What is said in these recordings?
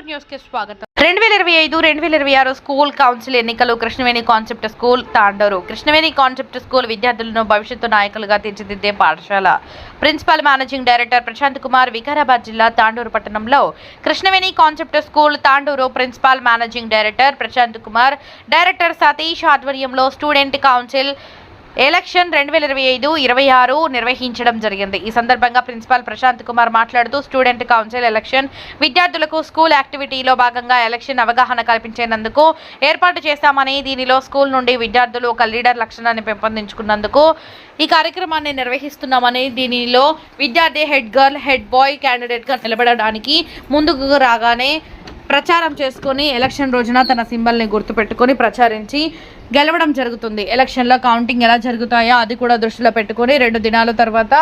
Tandur news కి స్వాగతం. 2025-2026 school council ఎన్నికలు Krishnaveni concept school Tandur. Krishnaveni concept school విద్యార్థులను భవిష్యత్తు నాయకులుగా తీర్చిదిద్దే పాఠశాల. Principal managing director Prashanth Kumar. Vikarabad జిల్లా తాండూరు పట్టణంలో Krishnaveni concept school Tandur principal managing director Prashanth Kumar, director Satish ఆధ్వర్యంలో స్టూడెంట్ కౌన్సిల్ ఎలక్షన్ 2025-26 నిర్వహించడం జరిగింది. ఈ సందర్భంగా ప్రిన్సిపల్ ప్రశాంత్ కుమార్ మాట్లాడుతూ స్టూడెంట్ కౌన్సిల్ ఎలక్షన్ విద్యార్థులకు స్కూల్ యాక్టివిటీలో భాగంగా ఎలక్షన్ అవగాహన కల్పించేందుకు ఏర్పాటు చేశామని, దీనిలో స్కూల్ నుండి విద్యార్థులు ఒక లీడర్ లక్షణాన్ని పెంపొందించుకున్నందుకు ఈ కార్యక్రమాన్ని నిర్వహిస్తున్నామని, దీనిలో విద్యార్థి హెడ్ గర్ల్, హెడ్ బాయ్ క్యాండిడేట్గా నిలబడడానికి ముందుకు రాగానే ప్రచారం చేసుకొని ఎలక్షన్ రోజున తన సింబల్ని గుర్తుపెట్టుకొని ప్రచారించి గెలవడం జరుగుతుంది. ఎలక్షన్లో కౌంటింగ్ ఎలా జరుగుతాయో అది కూడా దృష్టిలో పెట్టుకొని 2 దినాల తర్వాత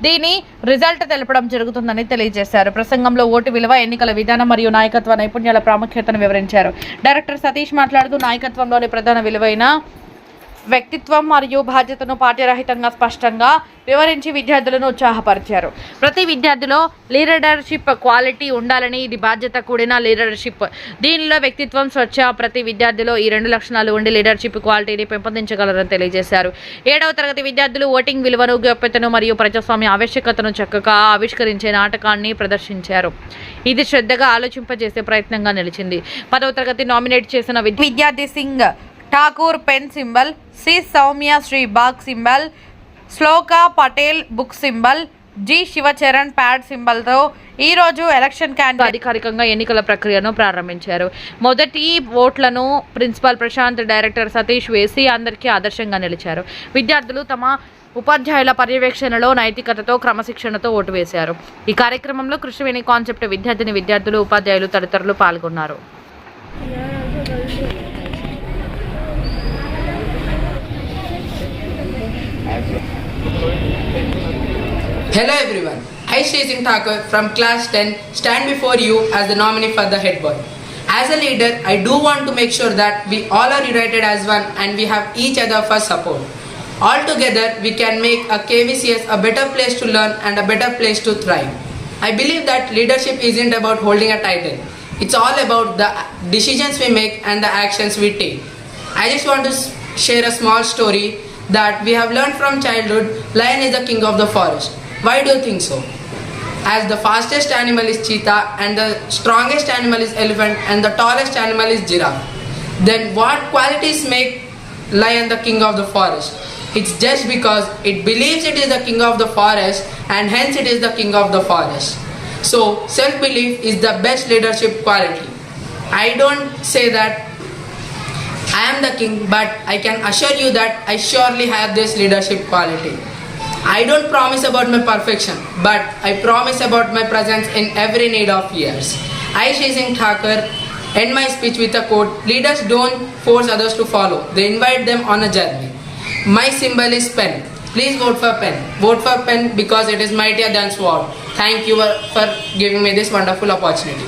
దీని రిజల్ట్ తెలపడం జరుగుతుందని తెలియజేశారు. ప్రసంగంలో ఓటు విలువ, ఎన్నికల విధానం మరియు నాయకత్వ నైపుణ్యాల ప్రాముఖ్యతను వివరించారు. డైరెక్టర్ సతీష్ మాట్లాడుతూ నాయకత్వంలోని ప్రధాన విలువైన వ్యక్తిత్వం మరియు బాధ్యతను పాఠ్యరహితంగా స్పష్టంగా వివరించి విద్యార్థులను ఉత్సాహపరిచారు. ప్రతి విద్యార్థిలో లీడర్షిప్ క్వాలిటీ ఉండాలని, ఇది బాధ్యత కూడిన లీడర్షిప్. దీనిలో వ్యక్తిత్వం, స్వచ్ఛ, ప్రతి విద్యార్థిలో ఈ 2 లక్షణాలు ఉండి లీడర్షిప్ క్వాలిటీని పెంపొందించగలరని తెలియజేశారు. 7వ తరగతి విద్యార్థులు ఓటింగ్ విలువను, గోప్యతను మరియు ప్రజాస్వామ్య ఆవశ్యకతను చక్కగా ఆవిష్కరించే నాటకాన్ని ప్రదర్శించారు. ఇది శ్రద్ధగా ఆలోచింపజేసే ప్రయత్నంగా నిలిచింది. 10వ తరగతి నామినేట్ చేసిన విద్యార్థి Singh Thakur pen symbol, C Soumya Sri bag symbol, Shloka Patel book symbol, G Shivcharan pad సింబల్తో ఈరోజు ఎలక్షన్ క్యాండిడేట్ అధికారికంగా ఎన్నికల ప్రక్రియను ప్రారంభించారు. మొదటి ఓట్లను ప్రిన్సిపల్ ప్రశాంత్, డైరెక్టర్ సతీష్ వేసి అందరికీ ఆదర్శంగా నిలిచారు. విద్యార్థులు తమ ఉపాధ్యాయుల పర్యవేక్షణలో నైతికతతో, క్రమశిక్షణతో ఓటు వేశారు. ఈ కార్యక్రమంలో కృష్ణవేణి కాన్సెప్ట్ విద్యార్థులు, ఉపాధ్యాయులు తదితరులు పాల్గొన్నారు. Hello everyone, I Shri Singh Thakur from class 10 stand before you as the nominee for the head boy. As a leader, I do want to make sure that we all are united as one and we have each other for support. All together, we can make a KVCS a better place to learn and a better place to thrive. I believe that leadership isn't about holding a title. It's all about the decisions we make and the actions we take. I just want to share a small story that we have learned from childhood. Lion is the king of the forest. Why do you think so? As the fastest animal is cheetah and the strongest animal is elephant and the tallest animal is giraffe. Then what qualities make lion the king of the forest? It's just because it believes it is the king of the forest and hence it is the king of the forest. So self-belief is the best leadership quality. I don't say that I am the king, but I can assure you that I surely have this leadership quality. I don't promise about my perfection, but I promise about my presence in every need of yours. I Shri Singh Thakur end my speech with a quote: leaders don't force others to follow, they invite them on a journey. My symbol is pen. Please vote for pen. Vote for pen because it is mightier than sword. Thank you for giving me this wonderful opportunity.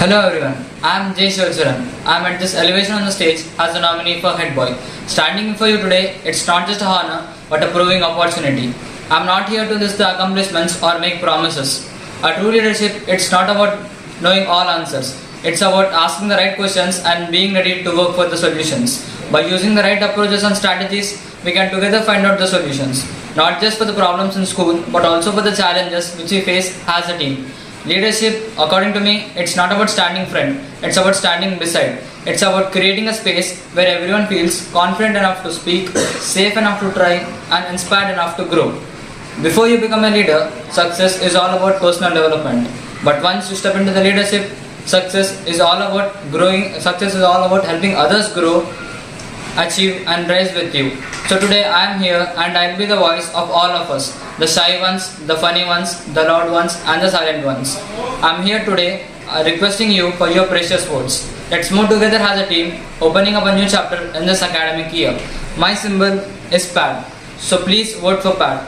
Hello everyone, I am Jay Shivacharan. I am at this elevation on the stage as the nominee for head boy. Standing before you today, it's not just a honor but a proving opportunity. I am not here to list the accomplishments or make promises. A true leadership, it's not about knowing all answers. It's about asking the right questions and being ready to work for the solutions. By using the right approaches and strategies, we can together find out the solutions. Not just for the problems in school, but also for the challenges which we face as a team. Leadership, according to me, it's not about standing front, it's about standing beside. It's about creating a space where everyone feels confident enough to speak, safe enough to try, and inspired enough to grow. Before you become a leader, success is all about personal development. But once you step into the leadership, success is all about growing, success is all about helping others grow, achieve and rise with you. So today I am here and I will be the voice of all of us, the shy ones, the funny ones, the loud ones and the silent ones. I am here today requesting you for your precious votes. Let's move together as a team, opening up a new chapter in this academic year. My symbol is PAD, so please vote for PAD.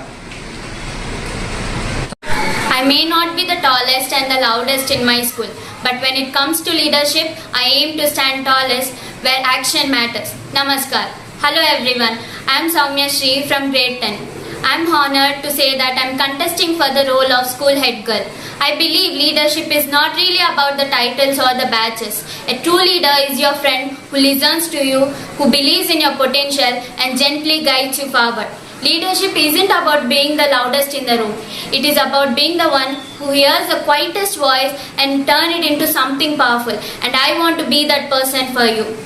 I may not be the tallest and the loudest in my school, but when it comes to leadership, I aim to stand tallest where action matters. Namaskar. Hello everyone, I am Soumya Shri from grade 10. I'm honored to say that I'm contesting for the role of school head girl. I believe leadership is not really about the titles or the badges. A true leader is your friend who listens to you, who believes in your potential and gently guides you forward. Leadership isn't about being the loudest in the room. It is about being the one who hears the quietest voice and turn it into something powerful. And I want to be that person for you.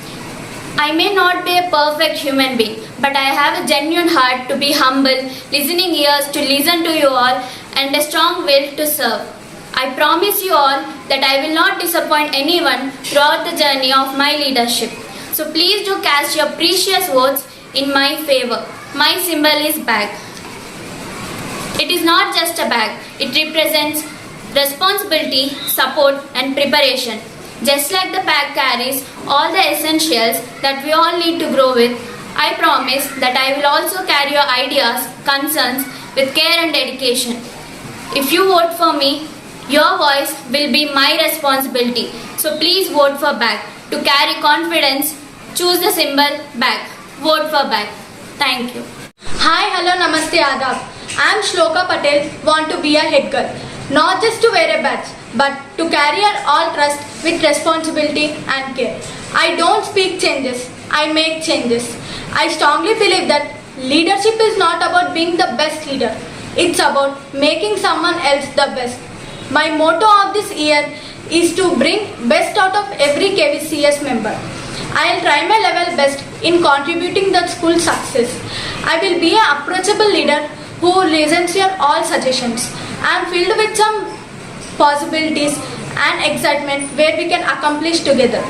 I may not be a perfect human being, but I have a genuine heart to be humble, listening ears to listen to you all, and a strong will to serve. I promise you all that I will not disappoint anyone throughout the journey of my leadership. So please do cast your precious votes in my favor. My symbol is bag. It is not just a bag, it represents responsibility, support, and preparation. Just like the bag carries all the essentials that we all need to grow with, I promise that I will also carry your ideas, concerns with care and dedication. If you vote for me, your voice will be my responsibility. So please vote for bag. To carry confidence, choose the symbol bag. Vote for bag. Thank you. Hi, hello, namaste, adab. I am Shloka Patel, want to be a head girl. Not just to wear a badge, but to carry all trust with responsibility and care. I don't speak changes, I make changes. I strongly believe that leadership is not about being the best leader. It's about making someone else the best. My motto of this year is to bring best out of every KVCS member. I'll try my level best in contributing the school's success. I will be an approachable leader who listens to your all suggestions. I am filled with some possibilities and excitement where we can accomplish together.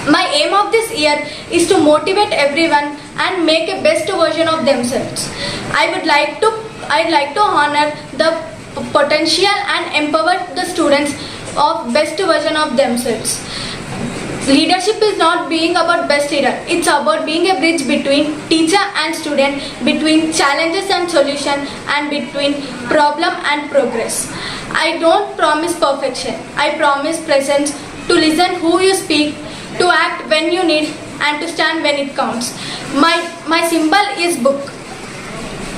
My aim of this year is to motivate everyone and make a best version of themselves. I'd like to honor the potential and empower the students of best version of themselves. Leadership is not being about best leader. It's about being a bridge between teacher and student, between challenges and solution, and between problem and progress. I don't promise perfection. I promise presence, to listen who you speak, to act when you need, and to stand when it counts. My symbol is book.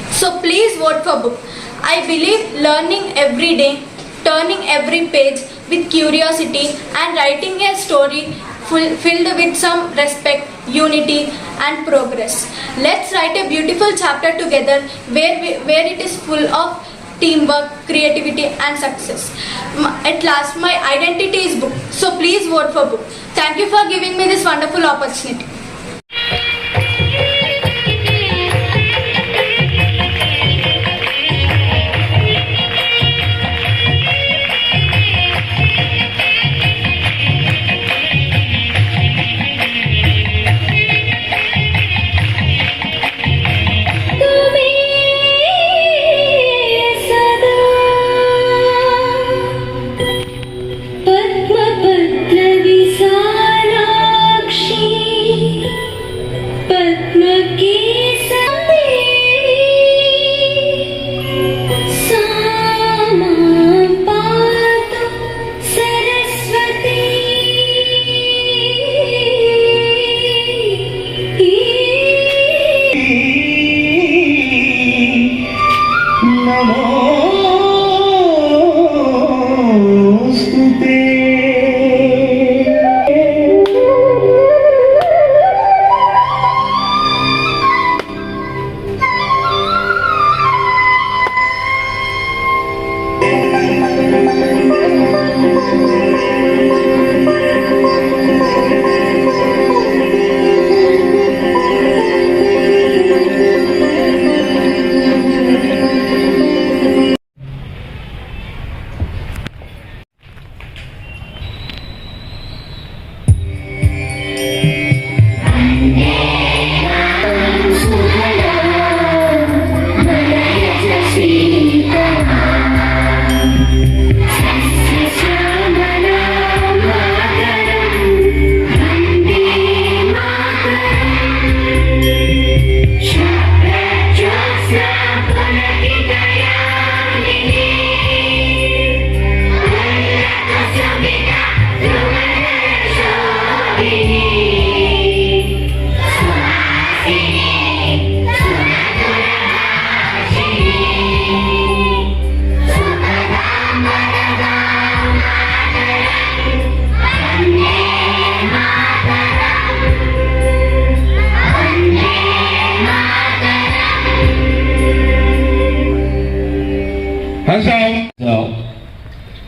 So please vote for book. I believe learning every day, turning every page with curiosity, and writing a story filled with some respect, unity, and progress. Let's write a beautiful chapter together where it is full of teamwork, creativity, and success. At last, my identity is book. So please vote for book. Thank you for giving me this wonderful opportunity. पद्मपत्रविशालाक्षी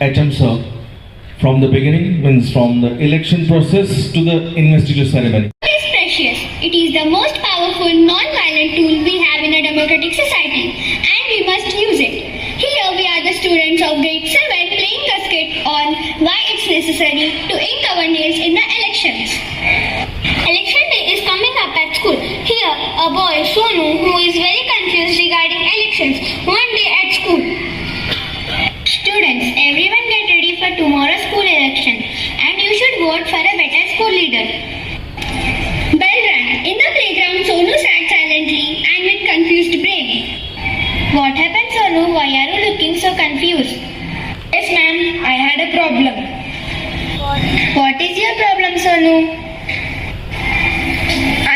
items from the beginning, means from the election process to the investiture ceremony. It is precious. It is the most powerful non-violent tool we have in a democratic society, and we must use it. Here we are the students of grade 7 playing a skit on why it's necessary to ink our nails in the elections. Election day is coming up at school. Here, a boy, Sonu, who is very confused regarding elections, one day at school. Students, everyone get ready for tomorrow's school election, and you should vote for a better school leader. Bell rang. In the playground, Sonu sat silently and with confused brain. What happened, Sonu? Why are you looking so confused? Yes, ma'am, I had a problem. What is your problem, Sonu?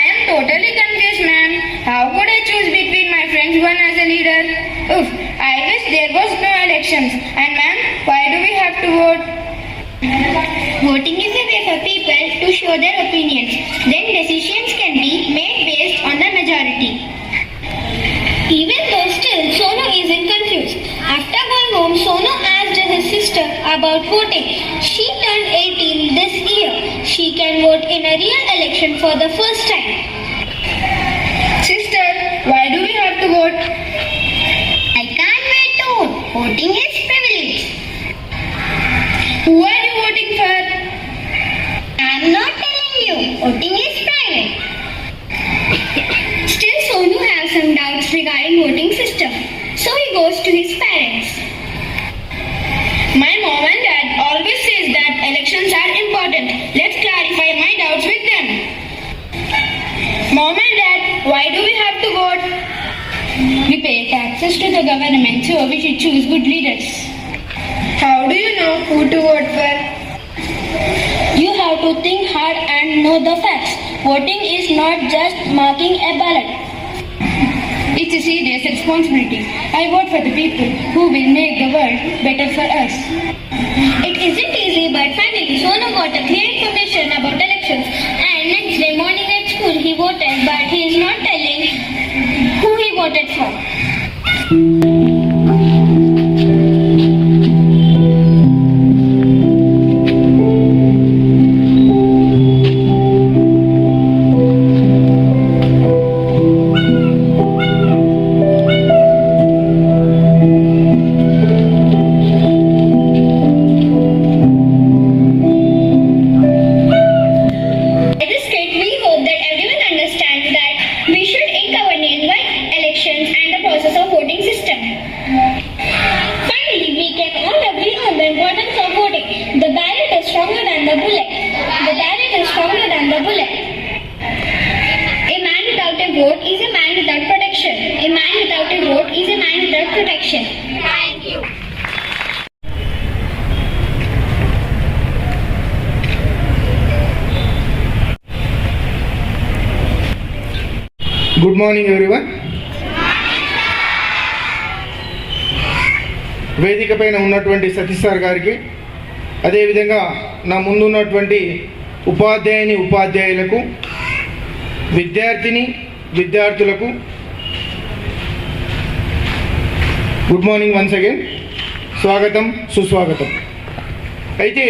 I am totally confused, ma'am. How could I choose between my friends one as a leader? Oof, I wish there was no elections. And ma'am, why do we have to vote? Voting is a way for people to show their opinions. Then decisions can be made based on the majority. Even though still Sonu isn't confused. After going home, Sonu asked his sister about voting. She turned 18 this year. She can vote in a real election for the first time. Sister, why do we have to vote? I can't wait to vote. Voting is privilege. Who are you voting for? I'm not telling you. Voting is private. Still, Sonu has some doubts regarding voting system. So he goes to his parents. My mom and dad always says that elections are important. Let's clarify my doubts with them. Mom and dad, why do we have to vote? We pay taxes to the government, so we should choose good leaders. How do you know who to vote for? You have to think hard and know the facts. Voting is not just marking a ballot. It's a serious responsibility. I vote for the people who will make the world better for us. It isn't easy, but finally Sonu got a clear information about elections, and next day morning at school he voted, but he is not telling who he voted for. In this skit, we hope that everyone understands that we should ink our name while elections and the process of voting system. Finally, we can all agree on the importance of voting. The ballot is stronger than the bullet. The ballot is stronger than the bullet. A man without a vote is a man without protection. A man without a vote is a man without protection. Thank you. Good morning everyone. వేదిక పైన ఉన్నటువంటి Satish sir గారికి, అదేవిధంగా నా ముందున్నటువంటి ఉపాధ్యాయులకు, విద్యార్థులకు good morning once again, స్వాగతం సుస్వాగతం. అయితే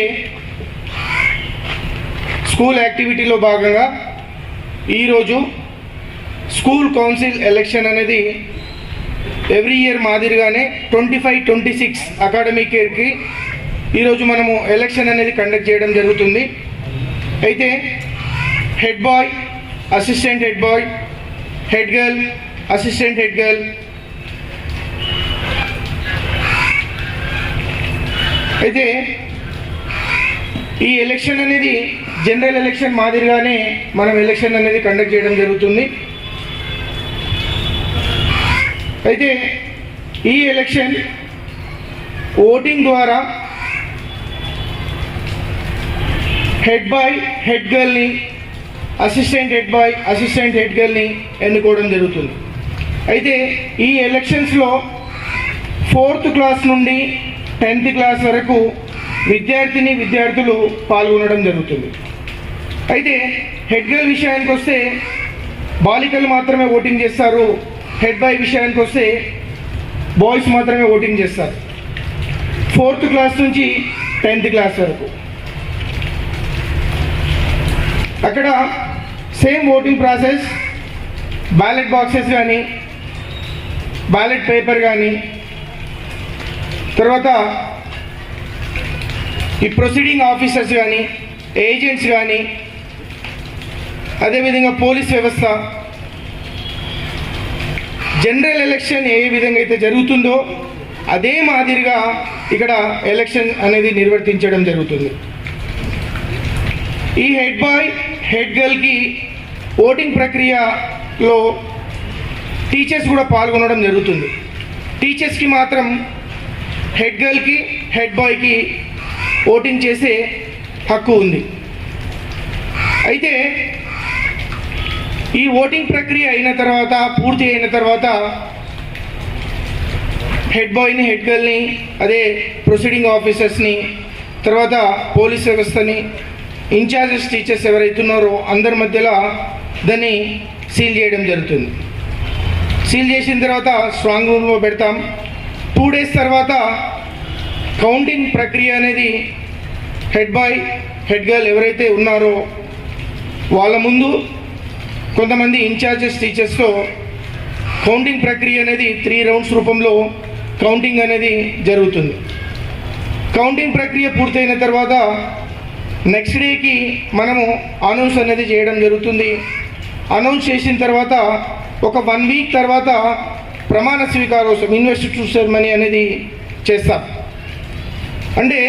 స్కూల్ యాక్టివిటీలో భాగంగా ఈరోజు స్కూల్ కౌన్సిల్ ఎలక్షన్ అనేది ఎవ్రీ ఇయర్ మాదిరిగానే 25-26 అకాడమిక్ ఇయర్కి ఈరోజు మనము ఎలక్షన్ అనేది కండక్ట్ చేయడం జరుగుతుంది. అయితే head boy, assistant head boy, head girl, assistant head girl, అయితే ఈ ఎలక్షన్ అనేది జనరల్ ఎలక్షన్ మాదిరిగానే మనం ఎలక్షన్ అనేది కండక్ట్ చేయడం జరుగుతుంది. అయితే ఈ ఎలక్షన్ ఓటింగ్ ద్వారా హెడ్ బాయ్, హెడ్ గర్ల్ని, assistant head boy, assistant head గర్ల్ని ఎన్నుకోవడం జరుగుతుంది. అయితే ఈ ఎలక్షన్స్లో 4th క్లాస్ నుండి 10th క్లాస్ వరకు విద్యార్థులు పాల్గొనడం జరుగుతుంది. అయితే హెడ్ గర్ల్ విషయానికి వస్తే బాలికలు మాత్రమే ఓటింగ్ చేస్తారు. హెడ్ బాయ్ విషయానికి వస్తే బాయ్స్ మాత్రమే ఓటింగ్ చేస్తారు. 4th క్లాస్ నుంచి 10th క్లాస్ వరకు. అక్కడ same voting process, ballot boxes కానీ, బ్యాలెట్ పేపర్ కానీ, తర్వాత ఈ ప్రొసీడింగ్ ఆఫీసర్స్ కానీ, ఏజెంట్స్ కానీ, అదేవిధంగా పోలీస్ వ్యవస్థ, జనరల్ ఎలక్షన్ ఏ విధంగా అయితే జరుగుతుందో అదే మాదిరిగా ఇక్కడ ఎలక్షన్ అనేది నిర్వర్తించడం జరుగుతుంది. ఈ హెడ్ బాయ్ హెడ్ గర్ల్కి ఓటింగ్ ప్రక్రియలో టీచర్స్ కూడా పాల్గొనడం జరుగుతుంది. టీచర్స్కి మాత్రం హెడ్ గర్ల్కి హెడ్ బాయ్కి ఓటింగ్ చేసే హక్కు ఉంది. అయితే ఈ ఓటింగ్ ప్రక్రియ అయిన తర్వాత, పూర్తి అయిన తర్వాత హెడ్ బాయ్ని, హెడ్ గర్ల్ని, అదే ప్రొసీడింగ్ ఆఫీసర్స్ని, తర్వాత పోలీస్ వ్యవస్థని, ఇన్ఛార్జెస్ టీచర్స్ ఎవరైతున్నారో అందరి మధ్యలో దాన్ని సీల్ చేయడం జరుగుతుంది. సీల్ చేసిన తర్వాత స్ట్రాంగ్ రూమ్లో పెడతాం. 2 days తర్వాత కౌంటింగ్ ప్రక్రియ అనేది హెడ్ బాయ్ హెడ్ గర్ల్ ఎవరైతే ఉన్నారో వాళ్ళ ముందు కొంతమంది ఇన్ఛార్జెస్ టీచర్స్తో కౌంటింగ్ ప్రక్రియ అనేది 3 rounds రూపంలో కౌంటింగ్ అనేది జరుగుతుంది. కౌంటింగ్ ప్రక్రియ పూర్తయిన తర్వాత నెక్స్ట్ డేకి మనము అనౌన్స్ అనేది చేయడం జరుగుతుంది. అనౌన్స్ చేసిన తర్వాత ఒక 1 week తర్వాత ప్రమాణ స్వీకారోత్సవం, ఇన్వెస్టిట్యూట్ సెరమనీ అనేది చేస్తాం. అంటే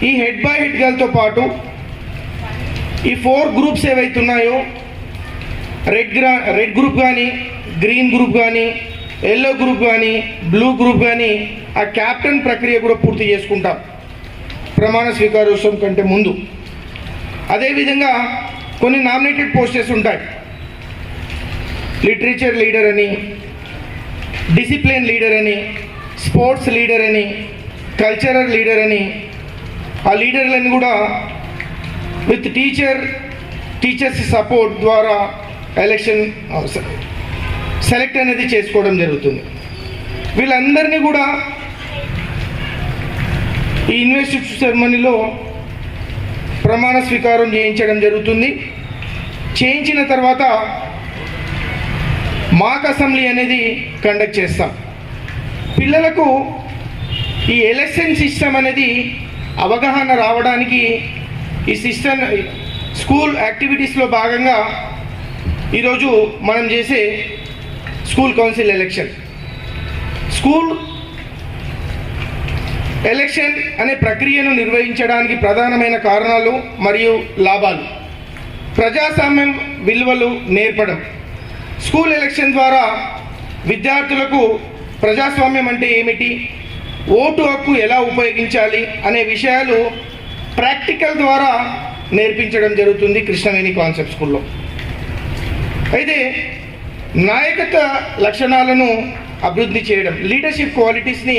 ఈ హెడ్ బాయ్ హెడ్ గర్ల్తో పాటు ఈ 4 groups ఏవైతే ఉన్నాయో, రెడ్ గ్రూప్ కానీ, గ్రీన్ గ్రూప్ కానీ, ఎల్లో గ్రూప్ కానీ, బ్లూ గ్రూప్ కానీ ఆ క్యాప్టెన్ ప్రక్రియ కూడా పూర్తి చేసుకుంటాం ప్రమాణ స్వీకారోత్సవం కంటే ముందు. అదేవిధంగా కొన్ని నామినేటెడ్ పోస్టెస్ ఉంటాయి. లిటరేచర్ లీడర్ అని, డిసిప్లిన్ లీడర్ అని, స్పోర్ట్స్ లీడర్ అని, కల్చరల్ లీడర్ అని, ఆ లీడర్లను కూడా విత్ టీచర్స్ సపోర్ట్ ద్వారా ఎలక్షన్ సెలెక్ట్ అనేది చేసుకోవడం జరుగుతుంది. వీళ్ళందరినీ కూడా ఈ ఇన్వెస్టిట్యూట్ సెరమనీలో ప్రమాణ స్వీకారం చేయించడం జరుగుతుంది. చేయించిన తర్వాత మాక్ అసెంబ్లీ అనేది కండక్ట్ చేస్తాం. పిల్లలకు ఈ ఎలక్షన్ సిస్టమ్ అనేది అవగాహన రావడానికి ఈ సిస్టమ్ స్కూల్ యాక్టివిటీస్లో భాగంగా ఈరోజు మనం చేసే school council election. School election అనే ప్రక్రియను నిర్వహించడానికి ప్రధానమైన కారణాలు మరియు లాభాలు: ప్రజాస్వామ్యం విలువలు నేర్పడం. స్కూల్ ఎలక్షన్ ద్వారా విద్యార్థులకు ప్రజాస్వామ్యం అంటే ఏమిటి, ఓటు హక్కు ఎలా ఉపయోగించాలి అనే విషయాలు ప్రాక్టికల్ ద్వారా నేర్పించడం జరుగుతుంది కృష్ణవేణి కాన్సెప్ట్ స్కూల్లో. అయితే నాయకత్వ లక్షణాలను అభివృద్ధి చేయడం, లీడర్షిప్ క్వాలిటీస్ని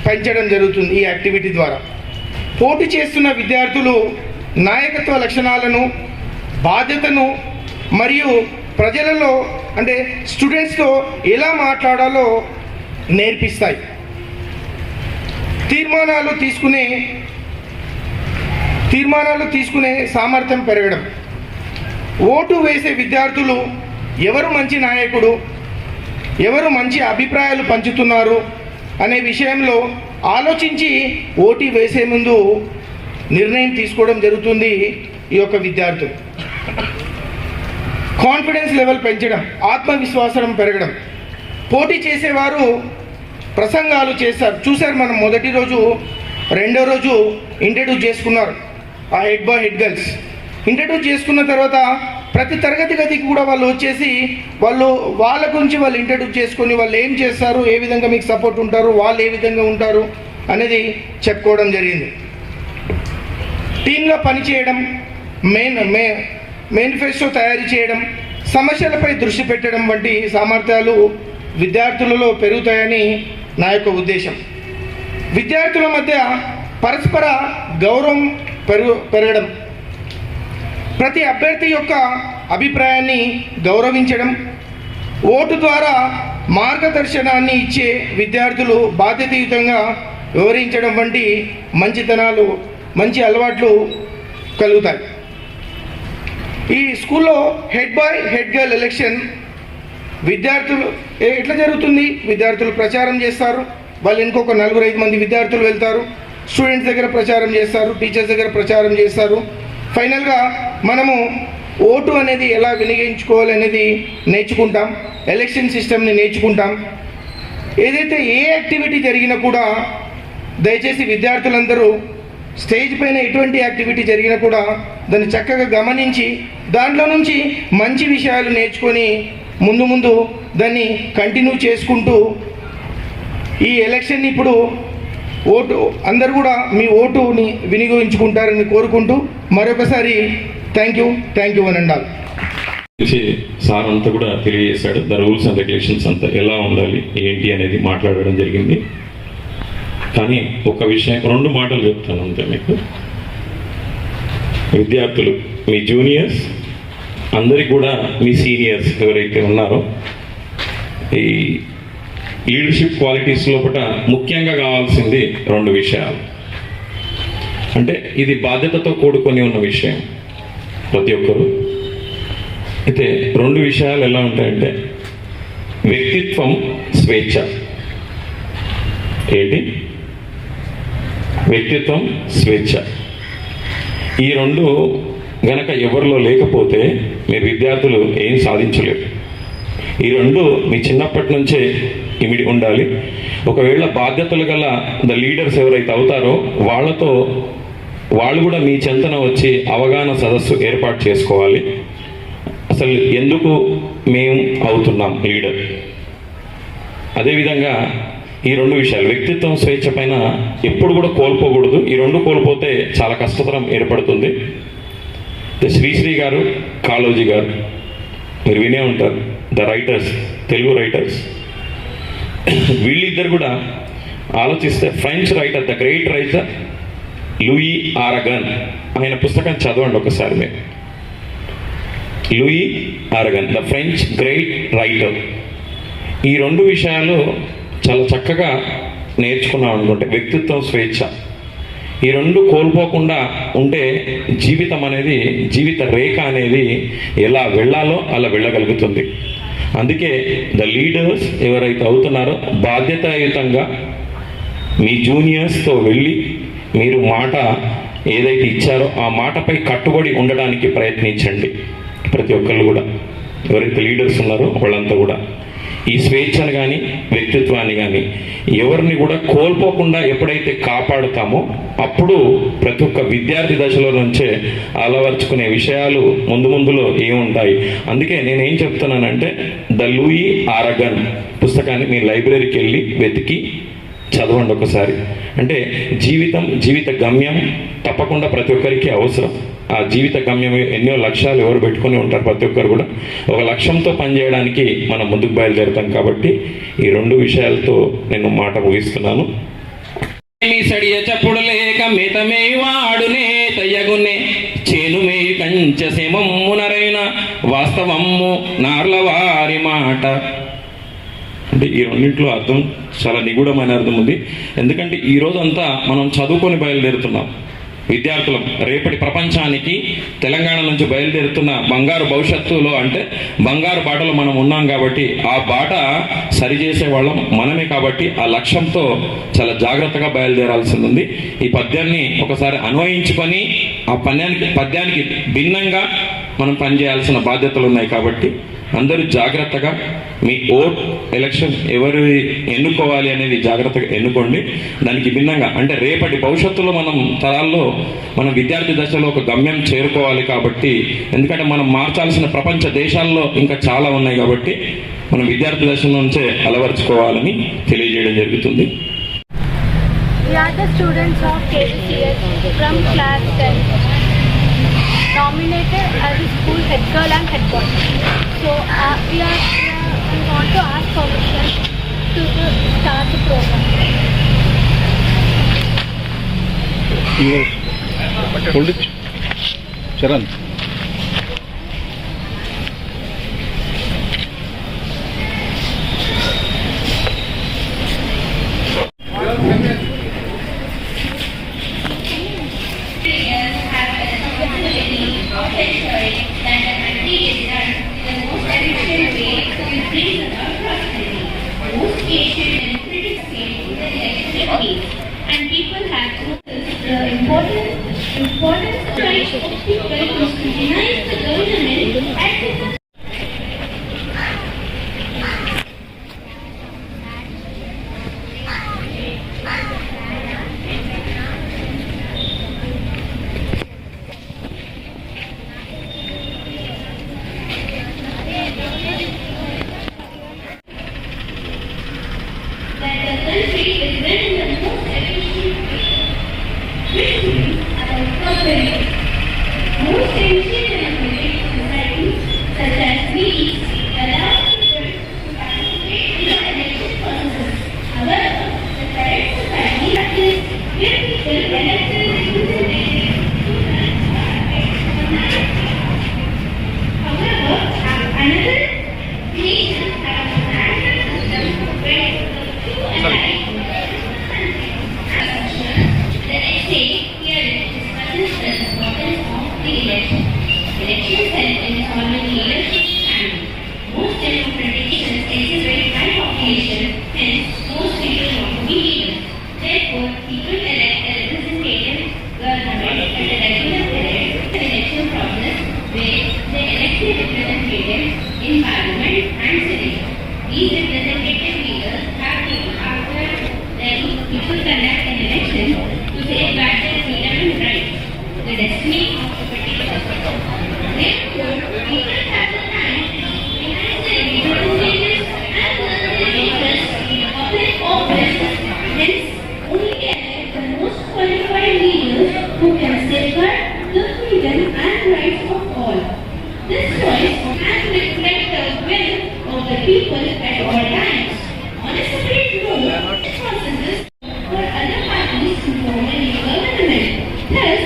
పెంచడం జరుగుతుంది ఈ యాక్టివిటీ ద్వారా. పోటీ చేస్తున్న విద్యార్థులు నాయకత్వ లక్షణాలను, బాధ్యతను మరియు ప్రజలలో అంటే స్టూడెంట్స్తో ఎలా మాట్లాడాలో నేర్పిస్తాయి. తీర్మానాలు తీసుకునే సామర్థ్యం పెరగడం. ఓటు వేసే విద్యార్థులు ఎవరు మంచి నాయకుడు, ఎవరు మంచి అభిప్రాయాలు పంచుతున్నారు అనే విషయంలో ఆలోచించి ఓటు వేసే ముందు నిర్ణయం తీసుకోవడం జరుగుతుంది ఈ యొక్క విద్యార్థులు. కాన్ఫిడెన్స్ లెవెల్ పెంచడం, ఆత్మవిశ్వాసం పెరగడం. పోటీ చేసేవారు ప్రసంగాలు చూశారు మనం మొదటి రోజు, రెండో రోజు ఇంట్రడ్యూస్ చేసుకున్నారు ఆ head boy head girls. Introduce చేసుకున్న తర్వాత ప్రతి తరగతి గదికి కూడా వాళ్ళు వచ్చేసి వాళ్ళ గురించి వాళ్ళు ఇంట్రడ్యూస్ చేసుకొని వాళ్ళు ఏం చేస్తారు, ఏ విధంగా మీకు సపోర్ట్ ఉంటారు, వాళ్ళు ఏ విధంగా ఉంటారు అనేది చెప్పుకోవడం జరిగింది. టీమ్గా పనిచేయడం, మేనిఫెస్టో తయారు చేయడం, సమస్యలపై దృష్టి పెట్టడం వంటి సామర్థ్యాలు విద్యార్థులలో పెరుగుతాయని నా యొక్క ఉద్దేశం. విద్యార్థుల మధ్య పరస్పర గౌరవం పెరగడం, ప్రతి అభ్యర్థి యొక్క అభిప్రాయాన్ని గౌరవించడం, ఓటు ద్వారా మార్గదర్శనాన్ని ఇచ్చే విద్యార్థులు బాధ్యతాయుతంగా వివరించడం వంటి మంచితనాలు, మంచి అలవాట్లు కలుగుతాయి. ఈ స్కూల్లో head boy head girl election విద్యార్థులు ఎట్లా జరుగుతుంది? విద్యార్థులు ప్రచారం చేస్తారు, వాళ్ళు ఇంకొక 4-5 మంది విద్యార్థులు వెళ్తారు, స్టూడెంట్స్ దగ్గర ప్రచారం చేస్తారు, టీచర్స్ దగ్గర ప్రచారం చేస్తారు. ఫైనల్గా మనము ఓటు అనేది ఎలా వినియోగించుకోవాలి అనేది నేర్చుకుంటాం, ఎలక్షన్ సిస్టమ్ని నేర్చుకుంటాం. ఏదైతే ఏ యాక్టివిటీ జరిగినా కూడా దయచేసి విద్యార్థులందరూ స్టేజ్ పైన ఎటువంటి యాక్టివిటీ జరిగినా కూడా దాన్ని చక్కగా గమనించి దాంట్లో నుంచి మంచి విషయాలు నేర్చుకొని ముందు దాన్ని కంటిన్యూ చేసుకుంటూ ఈ ఎలక్షన్ ఇప్పుడు ఓటు అందరూ కూడా మీ ఓటుని వినియోగించుకుంటారని కోరుకుంటూ మరొకసారి థ్యాంక్ యూ అని అన్నారు. సార్ అంతా కూడా తెలియజేశాడు. ద రూల్స్ అండ్ రెగ్యులేషన్స్ అంతా ఎలా ఉండాలి ఏంటి అనేది మాట్లాడడం జరిగింది. కానీ ఒక విషయం 2 మాటలు చెప్తాను అంతే మీకు. విద్యార్థులు, మీ జూనియర్స్ అందరికి కూడా మీ సీనియర్స్ ఎవరైతే ఉన్నారో ఈ లీడర్షిప్ క్వాలిటీస్ లోపల ముఖ్యంగా కావాల్సింది 2 విషయాలు. అంటే ఇది బాధ్యతతో కూడుకొని ఉన్న విషయం ప్రతి ఒక్కరు. అయితే 2 విషయాలు ఎలా ఉంటాయంటే వ్యక్తిత్వం, స్వేచ్ఛ. ఏంటి? వ్యక్తిత్వం, స్వేచ్ఛ. ఈ 2 గనక ఎవరిలో లేకపోతే మీరు విద్యార్థులు ఏం సాధించలేరు. ఈ 2 మీ చిన్నప్పటి నుంచే ఇమిడి ఉండాలి. ఒకవేళ బాధ్యతలు గల ద లీడర్స్ ఎవరైతే అవుతారో వాళ్ళు కూడా మీ చెంతన వచ్చి అవగాహన సదస్సు ఏర్పాటు చేసుకోవాలి. అసలు ఎందుకు మేము అవుతున్నాం లీడర్. అదేవిధంగా ఈ 2 విషయాలు వ్యక్తిత్వం, స్వేచ్ఛ పైన ఎప్పుడు కూడా కోల్పోకూడదు. ఈ 2 కోల్పోతే చాలా కష్టతరం ఏర్పడుతుంది. శ్రీశ్రీ గారు, కాళోజీ గారు మీరు వినే ఉంటారు, ద రైటర్స్, తెలుగు రైటర్స్. వీళ్ళిద్దరు కూడా ఆలోచిస్తే French writer, the great writer Louis Aragon, ఆయన పుస్తకం చదవండి ఒకసారి మీరు. Louis Aragon, the French great writer. ఈ 2 విషయాలు చాలా చక్కగా నేర్చుకున్నాం అనుకుంటే వ్యక్తిత్వం, స్వేచ్ఛ. ఈ 2 కోల్పోకుండా ఉంటే జీవితం అనేది, జీవిత రేఖ అనేది ఎలా వెళ్ళాలో అలా వెళ్ళగలుగుతుంది. అందుకే ద లీడర్స్ ఎవరైతే అవుతున్నారో బాధ్యతాయుతంగా మీ జూనియర్స్తో వెళ్ళి మీరు మాట ఏదైతే ఇచ్చారో ఆ మాటపై కట్టుబడి ఉండడానికి ప్రయత్నించండి. ప్రతి ఒక్కళ్ళు కూడా ఎవరైతే లీడర్స్ ఉన్నారో వాళ్ళంతా కూడా ఈ స్వేచ్ఛను కానీ వ్యక్తిత్వాన్ని కానీ ఎవరిని కూడా కోల్పోకుండా ఎప్పుడైతే కాపాడుతామో అప్పుడు ప్రతి ఒక్క విద్యార్థి దశలో నుంచే అలవర్చుకునే విషయాలు ముందులో ఏముంటాయి. అందుకే నేనేం చెప్తున్నానంటే ద లూయి ఆరగన్ పుస్తకాన్ని మీ లైబ్రరీకి వెళ్ళి వెతికి చదవండి ఒకసారి. అంటే జీవిత గమ్యం తప్పకుండా ప్రతి ఒక్కరికి అవసరం. ఆ జీవిత గమ్యం ఎన్నో లక్ష్యాలు ఎవరు పెట్టుకొని ఉంటారు, ప్రతి ఒక్కరు కూడా ఒక లక్ష్యంతో పనిచేయడానికి మనం ముందుకు బయలుదేరుతాం. కాబట్టి ఈ 2 విషయాలతో నేను మాట ముగిస్తున్నాను. సడియ చప్పుడు లేక మితమే వాడునే తయ్యగునే చేను మేయు కంచ సేమమ్మునరైన వాస్తవమ్ము నార్ల వారి మాట. అంటే ఈ 2 అర్థం చాలా నిగూఢమైన అర్థం ఉంది. ఎందుకంటే ఈ రోజంతా మనం చదువుకొని బయలుదేరుతున్నాం. విద్యార్థులం రేపటి ప్రపంచానికి తెలంగాణ నుంచి బయలుదేరుతున్న బంగారు భవిష్యత్తులో, అంటే బంగారు బాటలో మనం ఉన్నాం. కాబట్టి ఆ బాట సరిచేసే వాళ్ళం మనమే. కాబట్టి ఆ లక్ష్యంతో చాలా జాగ్రత్తగా బయలుదేరాల్సింది ఉంది. ఈ పద్యాన్ని ఒకసారి అన్వయించుకొని ఆ పద్యానికి భిన్నంగా మనం పనిచేయాల్సిన బాధ్యతలు ఉన్నాయి. కాబట్టి అందరూ జాగ్రత్తగా మీ ఓట్ ఎలక్షన్ ఎవరు ఎన్నుకోవాలి అనేది జాగ్రత్తగా ఎన్నుకోండి. దానికి భిన్నంగా అంటే రేపటి భవిష్యత్తులో మనం తరాల్లో మనం విద్యార్థి దశలో ఒక గమ్యం చేరుకోవాలి. కాబట్టి ఎందుకంటే మనం మార్చాల్సిన ప్రపంచ దేశాల్లో ఇంకా చాలా ఉన్నాయి. కాబట్టి మనం విద్యార్థి దశ నుంచే అలవర్చుకోవాలని తెలియజేయడం జరుగుతుంది. We are the students of KVCS from class 10, nominated as a school head girl and head boy. So we want to ask permission to start the program. Hold it, Charan. ensuring that the country is run in the most efficient way which brings about prosperity. Most patient democratic state to the elected needs, and people have noticed the importance of rights of people to scrutinize the government at the that the country is run in the most efficient way, which brings about prosperity. Most ancient democratic societies, such as Greece, allow people to participate in the election process. However, the current society practice where people elect their representatives to run However, another nation has a national system where Elections help in forming leadership and most democratic nations exhibit high population, hence most people want to be leaders. Therefore, people elect a representative government at a regular period election process where they elect a representative in parliament and senate. These representative leaders have to, after then people conduct an election to safeguard their freedom and rights, the destiny of the particular. Therefore, people have the time to enhance their representatives and the interest in public office. Hence, only elect the most qualified leaders who can safeguard the freedom and rights of all. This choice has to reflect the will of the people at all times. On a separate note, processes for other parties to form a new government. Thus,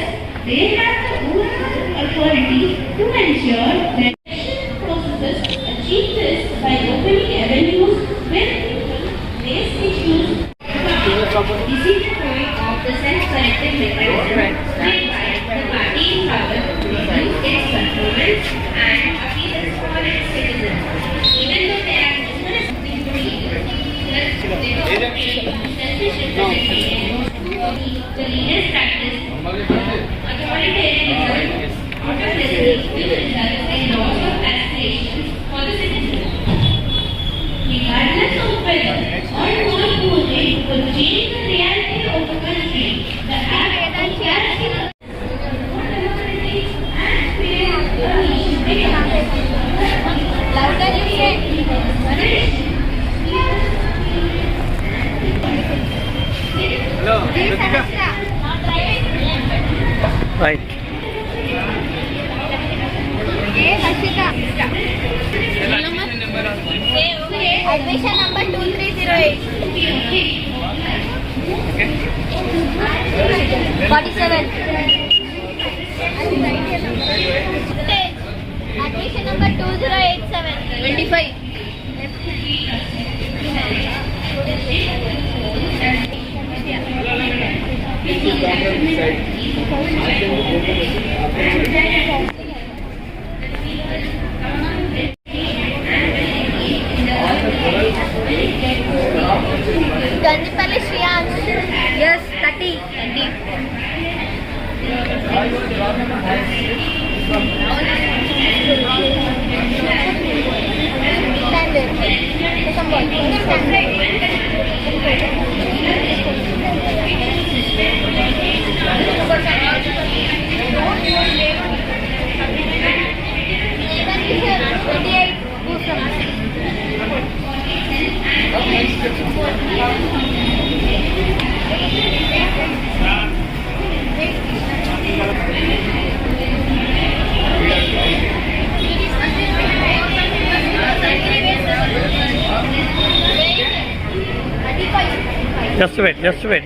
they have the overall authority to ensure that election processes achieve this by opening avenues where people raise issues. This is the point of the self-corrective mechanism whereby the party in power use its controls and appeals for its citizens. Even though there are numerous things to leaders, thus they don't create selfish representation. The leaders practice authoritarianism out of necessity, which results in loss of aspirations for the citizens. Regardless of whether or not voting would change the reality of the country, the act of casting a democracy and spirit of the nation becomes Right. Admission number 2308. 47. Admission number 2087. 25. Gandipalli Shriyans. Yes, 30. Just wait.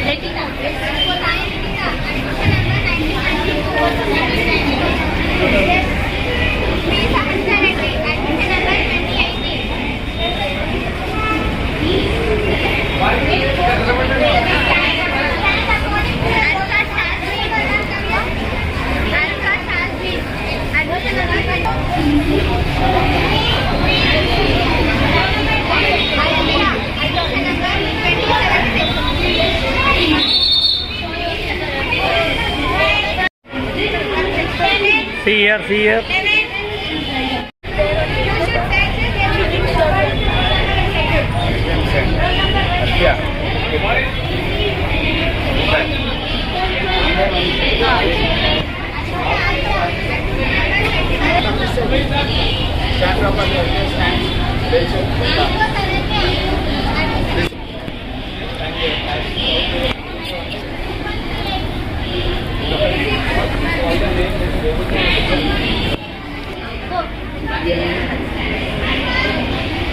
Let it out. See here, see here.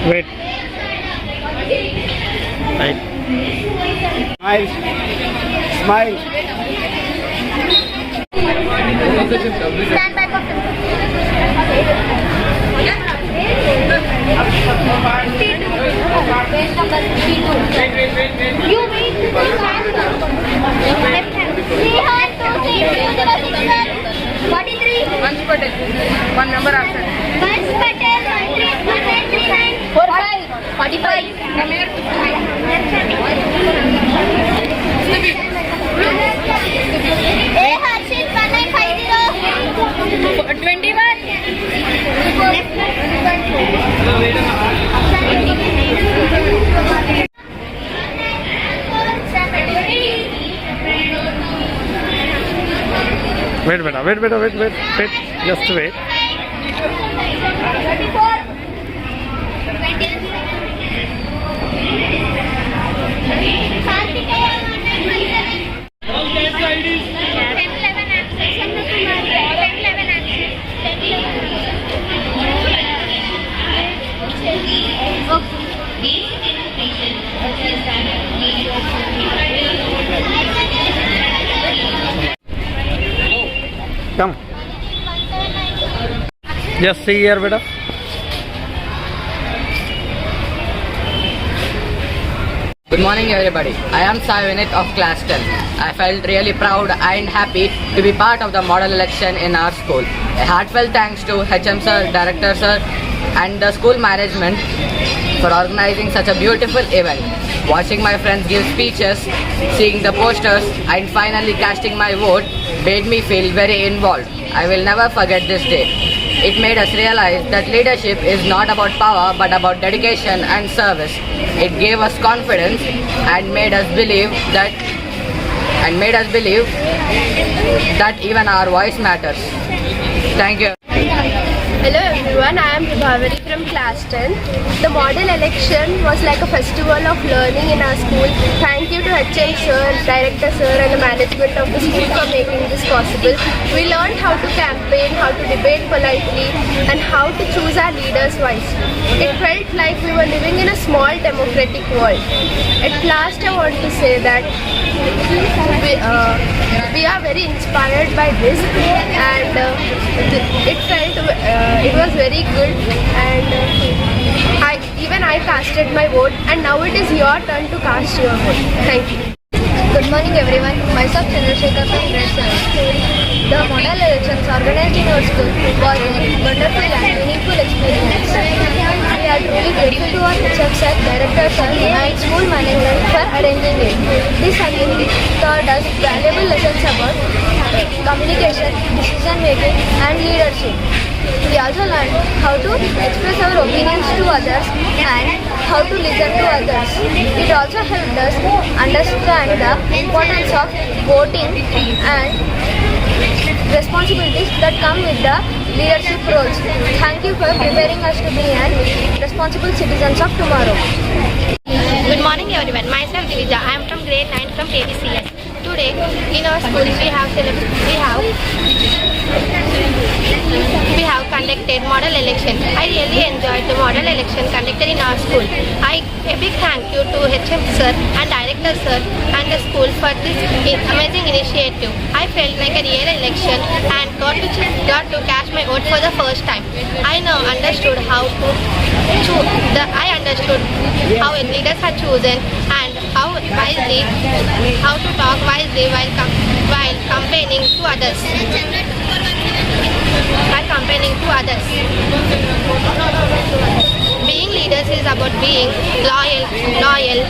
Wait. Right. Smile. Smile. Stand back of you wait. Left hand. 3 hands, 2 3 43. Once Patel. One number absent. Once Patel, 139. 45. Come here. A Harshit 1950. 21. Wait, beta. Wait. Just wait. 34. Come. Just see here, beta. Good morning everybody. I am Sai Vinit of class 10. I felt really proud and happy to be part of the model election in our school. A heartfelt thanks to HM sir, director sir and the school management for organizing such a beautiful event. Watching my friends give speeches, seeing the posters and finally casting my vote made me feel very involved. I will never forget this day. It made us realize that leadership is not about power but about dedication and service. It gave us confidence and made us believe that even our voice matters. Thank you. Hello everyone, I am Prabhavari from class 10. The model election was like a festival of learning in our school. Thank you to HM sir, director sir and the management of the school for making this possible. We learned how to campaign, how to debate politely and how to choose our leaders wisely. It felt like we were living in a small democratic world. At last I want to say that we are very inspired by this and it was very good and I casted my vote and now it is your turn to cast your vote. Thank you. Good morning everyone. Myself Chandrasekhar from grade 7. The model elections organized in our school was a wonderful and meaningful experience. We are truly grateful to our HM sir, director sir and school management for arranging it. This activity taught us valuable lessons about communication, decision making and leadership. We also learned how to express our opinions to others and how to listen to others. It also helped us understand the importance of voting and responsibilities that come with the leadership roles. Thank you for preparing us to be responsible citizens of tomorrow. Good morning everyone. Myself Divija. I am from grade 9 from KBCS. Today in our school we have conducted model election. I really enjoyed the model election conducted in our school. A big thank you to HM sir and director sir and the school for this amazing initiative. I felt like a real election and got to cast my vote for the first time. I now understood how leaders are chosen and how to talk wisely while campaigning to others. Being leaders is about being loyal,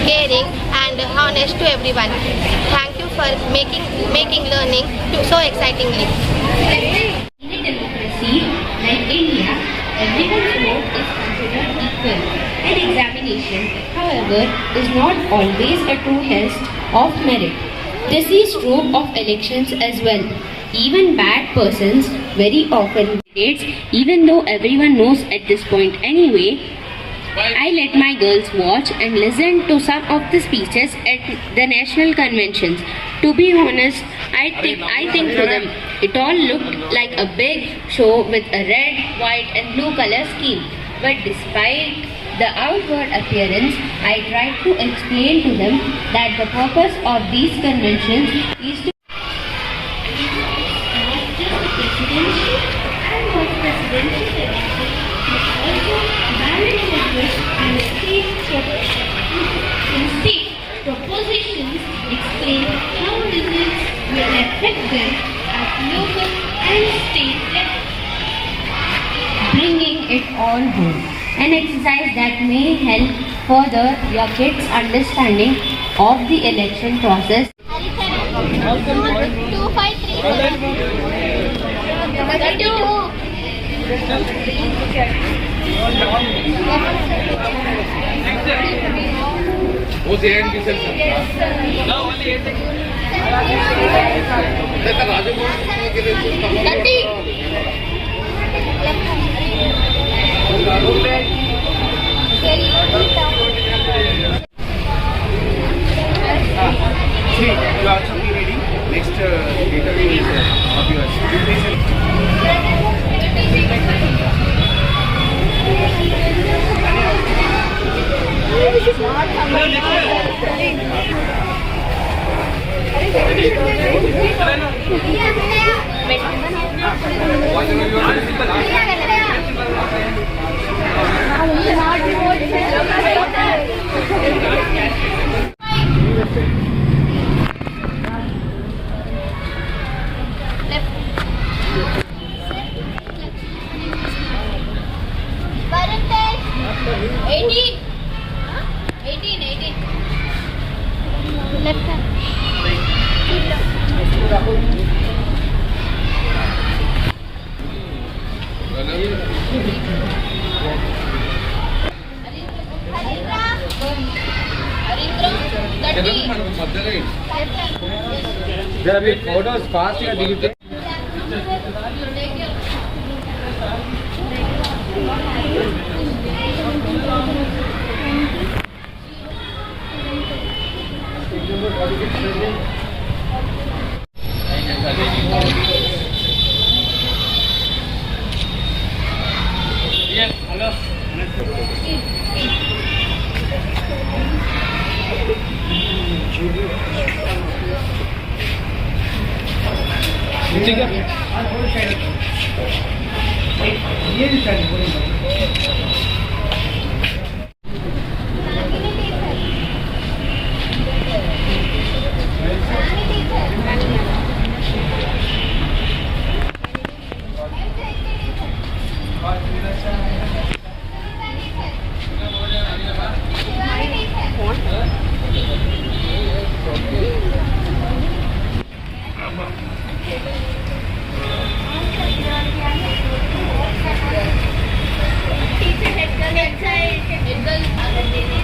caring and honest to everyone. Thank you for making learning so excitingly. See, like India, everyone's vote is considered equal. An examination, however, is not always a true test of merit. This is true of elections as well. Even bad persons very often candidates, even though everyone knows at this point anyway. I let my girls watch and listen to some of the speeches at the national conventions. To be honest, I think to them it all looked like a big show with a red, white and blue color scheme. But despite the outward appearance, I tried to explain to them that the purpose of these conventions is to propositions explain how results will affect them at local and state level. Bringing it all home. An exercise that may help further your kids' understanding of the election process. 3, you also be ready. Next interview is of yours. photos fast గా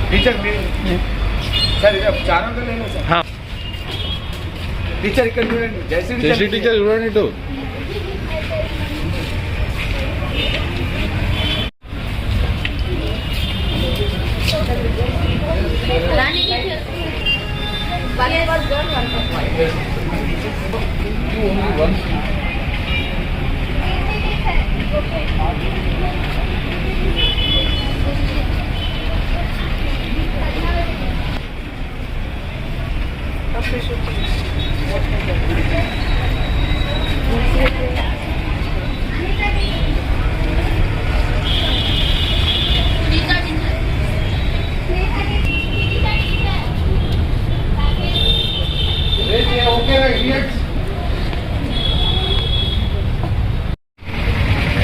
teacher sir चारों का लेना sir हाँ teacher ఇక్కడ చూడండి Jayashree teacher చూడండి ఇటు రాణి teacher one was done 1.5 you only one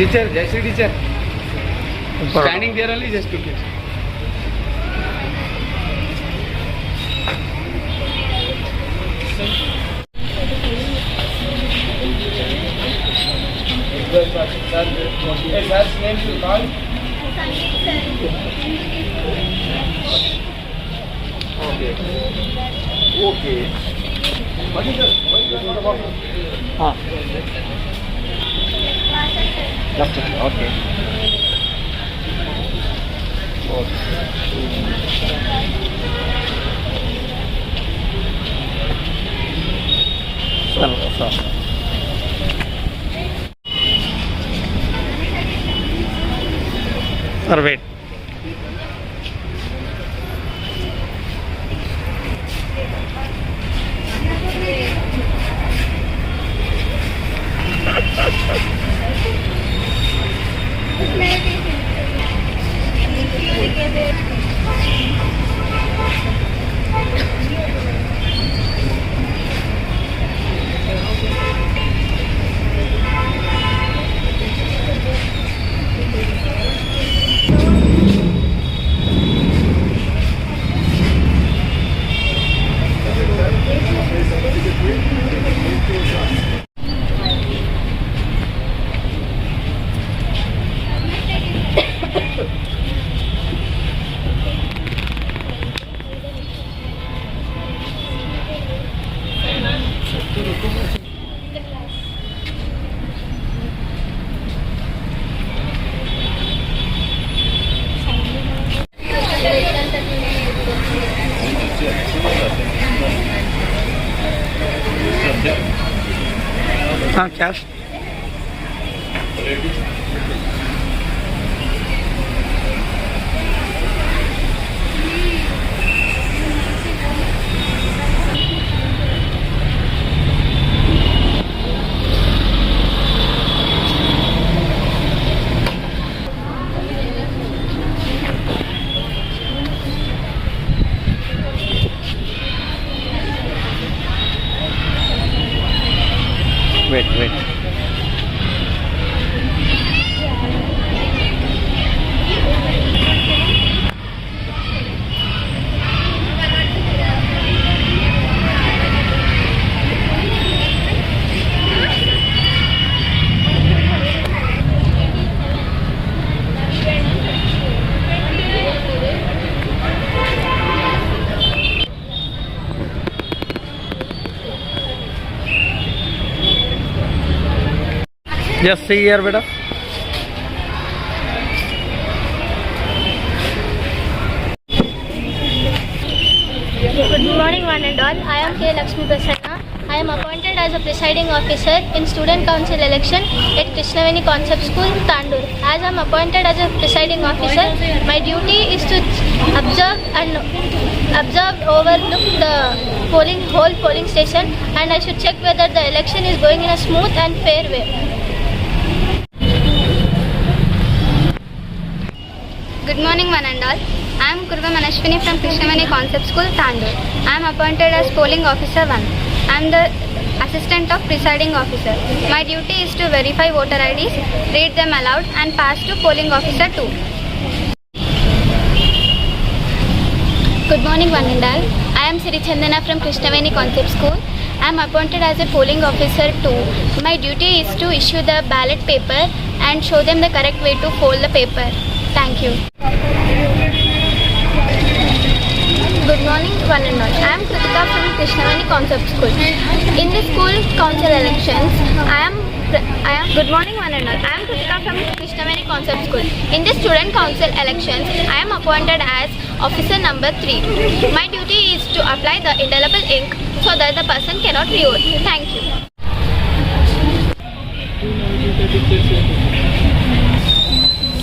Teacher, Jayashree teacher, standing there only, just took it. Yes, sir. Yes, sir's name you call? Okay. Okay. What is the about? Just a minute. Okay. Sir, wait. Cash. Wait. Just see here, beta. Good morning, one and all. I am K. Lakshmi Prasanna. I am appointed as a presiding officer in Student Council election at Krishnaveni Concept School, Tandur. As I am appointed as a presiding officer, my duty is to overlook the whole polling station, and I should check whether the election is going in a smooth and fair way. Good morning, one and all. I am Kurva Manashwini from Krishnaveni Concept School, Tandur. I am appointed as polling officer 1. I am the assistant of presiding officer. My duty is to verify voter IDs, read them aloud, and pass to polling officer 2. Good morning, one and all. I am Siri Chandana from Krishnaveni Concept School. I am appointed as a polling officer 2. My duty is to issue the ballot paper and show them the correct way to fold the paper. Thank you. Good morning, one and all. I am Kritika from Krishnaveni Concept School. In the school council elections, Good morning, one and all. I am Kritika from Krishnaveni Concept School. In the student council elections, I am appointed as officer number 3. My duty is to apply the indelible ink so that the person cannot revote. Thank you.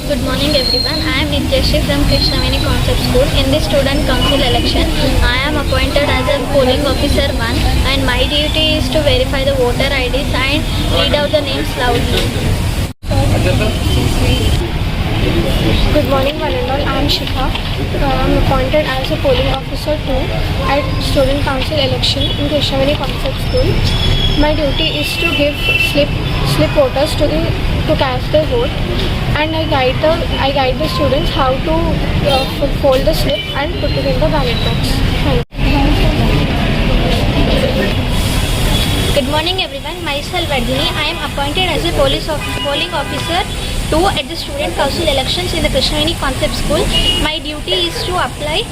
Good morning, everyone. I am Nityashri from Krishnaveni Concept School. In the student council election, I am appointed as a polling officer 1, and my duty is to verify the voter IDs and read out the names loudly. Good morning, one and all. I am Shikha. I am appointed as a polling officer 2 at student council election in Krishnaveni Concept School. My duty is to give slip voters to cast their vote, and I guide the students how to fold the slip and put it in the ballot box. Thank you. Good Good morning everyone. Myself Vardhini. I am appointed as a polling officer 2 at the student council elections in the Krishnaveni Concept School. My duty is to apply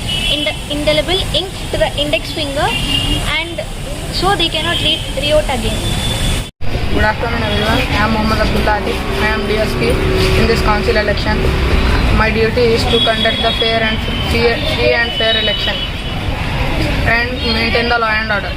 indelible ink to the index finger and so they cannot re-vote again. Good afternoon everyone. I am Mohammad Abdullah Ali. I am DSP in this council election. My duty is to conduct the free and fair election and maintain the law and order.